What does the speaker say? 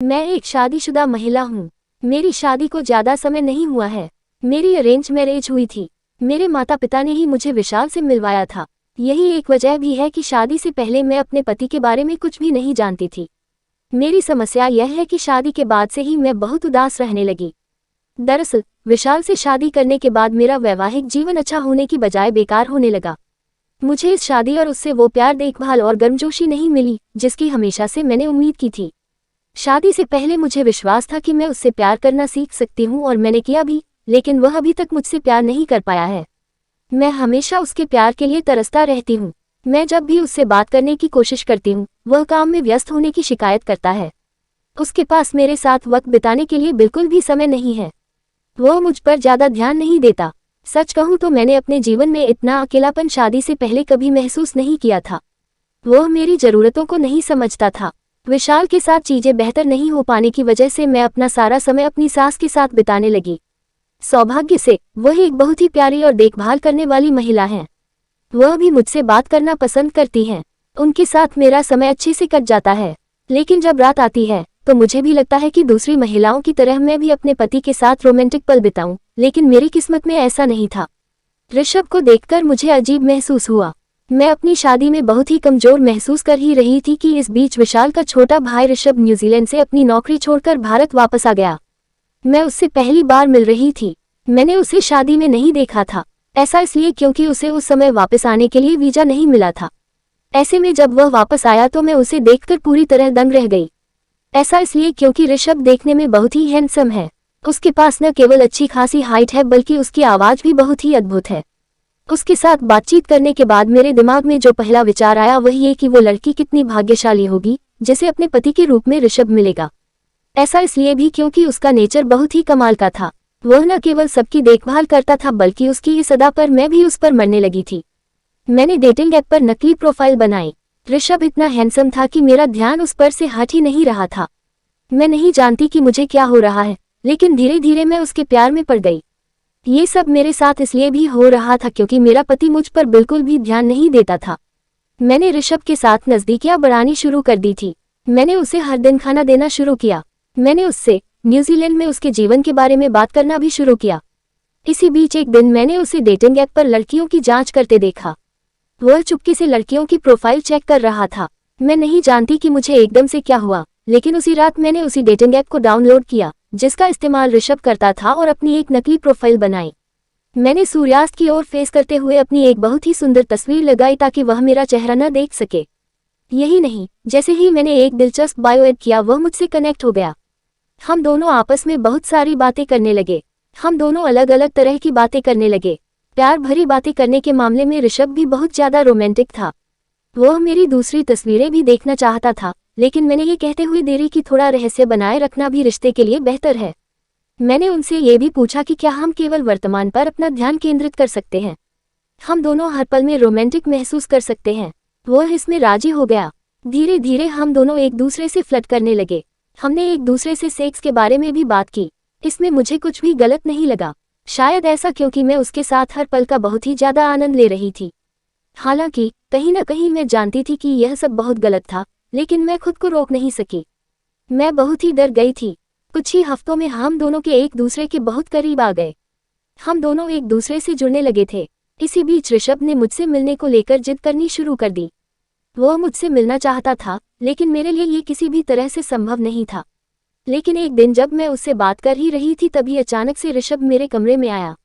मैं एक शादीशुदा महिला हूँ। मेरी शादी को ज्यादा समय नहीं हुआ है। मेरी अरेंज मैरिज हुई थी। मेरे माता पिता ने ही मुझे विशाल से मिलवाया था। यही एक वजह भी है कि शादी से पहले मैं अपने पति के बारे में कुछ भी नहीं जानती थी। मेरी समस्या यह है कि शादी के बाद से ही मैं बहुत उदास रहने लगी। दरअसल विशाल से शादी करने के बाद मेरा वैवाहिक जीवन अच्छा होने की बजाय बेकार होने लगा। मुझे इस शादी और उससे वो प्यार, देखभाल और गर्मजोशी नहीं मिली जिसकी हमेशा से मैंने उम्मीद की थी। शादी से पहले मुझे विश्वास था कि मैं उससे प्यार करना सीख सकती हूँ और मैंने किया भी, लेकिन वह अभी तक मुझसे प्यार नहीं कर पाया है। मैं हमेशा उसके प्यार के लिए तरसता रहती हूँ। मैं जब भी उससे बात करने की कोशिश करती हूँ, वह काम में व्यस्त होने की शिकायत करता है। उसके पास मेरे साथ वक्त बिताने के लिए बिल्कुल भी समय नहीं है। वह मुझ पर ज्यादा ध्यान नहीं देता। सच कहूँ तो मैंने अपने जीवन में इतना अकेलापन शादी से पहले कभी महसूस नहीं किया था। वह मेरी जरूरतों को नहीं समझता था। विशाल के साथ चीजें बेहतर नहीं हो पाने की वजह से मैं अपना सारा समय अपनी सास के साथ बिताने लगी। सौभाग्य से वह एक बहुत ही प्यारी और देखभाल करने वाली महिला हैं। वह भी मुझसे बात करना पसंद करती हैं। उनके साथ मेरा समय अच्छे से कट जाता है। लेकिन जब रात आती है तो मुझे भी लगता है कि दूसरी महिलाओं की तरह मैं भी अपने पति के साथ रोमांटिक पल बिताऊं, लेकिन मेरी किस्मत में ऐसा नहीं था। ऋषभ को देखकर मुझे अजीब महसूस हुआ। मैं अपनी शादी में बहुत ही कमजोर महसूस कर ही रही थी कि इस बीच विशाल का छोटा भाई ऋषभ न्यूजीलैंड से अपनी नौकरी छोड़कर भारत वापस आ गया। मैं उससे पहली बार मिल रही थी। मैंने उसे शादी में नहीं देखा था। ऐसा इसलिए क्योंकि उसे उस समय वापस आने के लिए वीजा नहीं मिला था। ऐसे में जब वह वापस आया तो मैं उसे देखकर पूरी तरह दंग रह गई। ऐसा इसलिए क्योंकि ऋषभ देखने में बहुत ही हैंडसम है। उसके पास न केवल अच्छी खासी हाइट है बल्कि उसकी आवाज भी बहुत ही अद्भुत है। उसके साथ बातचीत करने के बाद मेरे दिमाग में जो पहला विचार आया वह ये कि वो लड़की कितनी भाग्यशाली होगी जिसे अपने पति के रूप में ऋषभ मिलेगा। ऐसा इसलिए भी क्योंकि उसका नेचर बहुत ही कमाल का था। वह न केवल सबकी देखभाल करता था बल्कि उसकी इस अदा पर मैं भी उस पर मरने लगी थी। मैंने डेटिंग ऐप पर नकली प्रोफाइल बनाई। ऋषभ इतना हैंडसम था कि मेरा ध्यान उस पर से हट ही नहीं रहा था। मैं नहीं जानती कि मुझे क्या हो रहा है, लेकिन धीरे धीरे मैं उसके प्यार में पड़ गई। ये सब मेरे साथ इसलिए भी हो रहा था क्योंकि मेरा पति मुझ पर बिल्कुल भी ध्यान नहीं देता था। मैंने ऋषभ के साथ नजदीकियां बढ़ानी शुरू कर दी थी। मैंने उसे हर दिन खाना देना शुरू किया। मैंने उससे न्यूजीलैंड में उसके जीवन के बारे में बात करना भी शुरू किया। इसी बीच एक दिन मैंने उसे डेटिंग ऐप पर लड़कियों की जांच करते देखा। वह चुपके से लड़कियों की प्रोफाइल चेक कर रहा था। मैं नहीं जानती कि मुझे एकदम से क्या हुआ, लेकिन उसी रात मैंने उसी डेटिंग ऐप को डाउनलोड किया जिसका इस्तेमाल ऋषभ करता था और अपनी एक नकली प्रोफाइल बनाई। मैंने सूर्यास्त की ओर फेस करते हुए अपनी एक बहुत ही सुंदर तस्वीर लगाई ताकि वह मेरा चेहरा न देख सके। यही नहीं, जैसे ही मैंने एक दिलचस्प बायो ऐड किया वह मुझसे कनेक्ट हो गया। हम दोनों आपस में बहुत सारी बातें करने लगे। हम दोनों अलग अलग तरह की बातें करने लगे। प्यार भरी बातें करने के मामले में ऋषभ भी बहुत ज्यादा रोमांटिक था। वह मेरी दूसरी तस्वीरें भी देखना चाहता था, लेकिन मैंने ये कहते हुए देरी कि थोड़ा रहस्य बनाए रखना भी रिश्ते के लिए बेहतर है। मैंने उनसे ये भी पूछा कि क्या हम केवल वर्तमान पर अपना ध्यान केंद्रित कर सकते हैं। हम दोनों हर पल में रोमांटिक महसूस कर सकते हैं। वह इसमें राजी हो गया। धीरे धीरे हम दोनों एक दूसरे से फ्लर्ट करने लगे। हमने एक दूसरे से सेक्स के बारे में भी बात की। इसमें मुझे कुछ भी गलत नहीं लगा। शायद ऐसा क्योंकि मैं उसके साथ हर पल का बहुत ही ज्यादा आनंद ले रही थी। हालांकि कहीं न कहीं मैं जानती थी कि यह सब बहुत गलत था, लेकिन मैं खुद को रोक नहीं सकी। मैं बहुत ही डर गई थी। कुछ ही हफ्तों में हम दोनों के एक दूसरे के बहुत करीब आ गए। हम दोनों एक दूसरे से जुड़ने लगे थे। इसी बीच ऋषभ ने मुझसे मिलने को लेकर जिद करनी शुरू कर दी। वह मुझसे मिलना चाहता था, लेकिन मेरे लिए ये किसी भी तरह से संभव नहीं था। लेकिन एक दिन जब मैं उससे बात कर ही रही थी तभी अचानक से ऋषभ मेरे कमरे में आया।